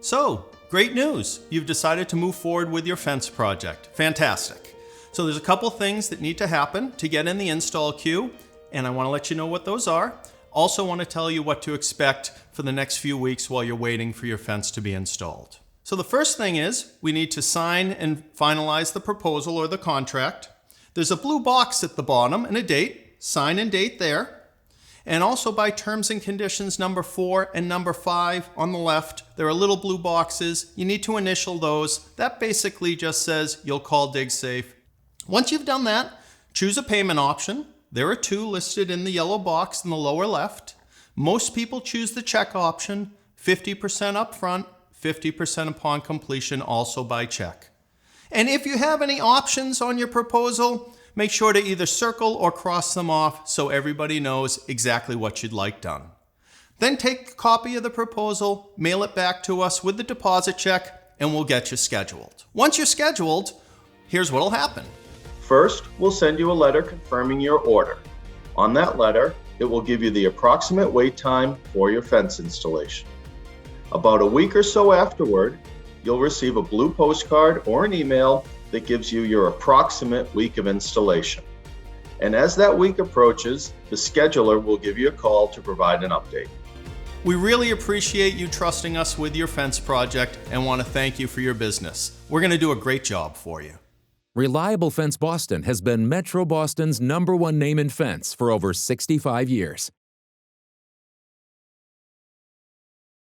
So, great news. You've decided to move forward with your fence project. Fantastic. So there's a couple things that need to happen to get in the install queue, and I want to let you know what those are. Also want to tell you what to expect for the next few weeks while you're waiting for your fence to be installed. So the first thing is we need to sign and finalize the proposal or the contract. There's a blue box at the bottom and a date. Sign and date there. And also by terms and conditions number 4 and number 5 on the left, there are little blue boxes. You need to initial those. That basically just says you'll call DigSafe. Once you've done that, choose a payment option. There are 2 listed in the yellow box in the lower left. Most people choose the check option, 50% upfront, 50% upon completion, also by check. And if you have any options on your proposal, make sure to either circle or cross them off so everybody knows exactly what you'd like done. Then take a copy of the proposal, mail it back to us with the deposit check, and we'll get you scheduled. Once you're scheduled, here's what'll happen. First, we'll send you a letter confirming your order. On that letter, it will give you the approximate wait time for your fence installation. About a week or so afterward, you'll receive a blue postcard or an email that gives you your approximate week of installation. And as that week approaches, the scheduler will give you a call to provide an update. We really appreciate you trusting us with your fence project and want to thank you for your business. We're going to do a great job for you. Reliable Fence Boston has been Metro Boston's #1 name in fence for over 65 years.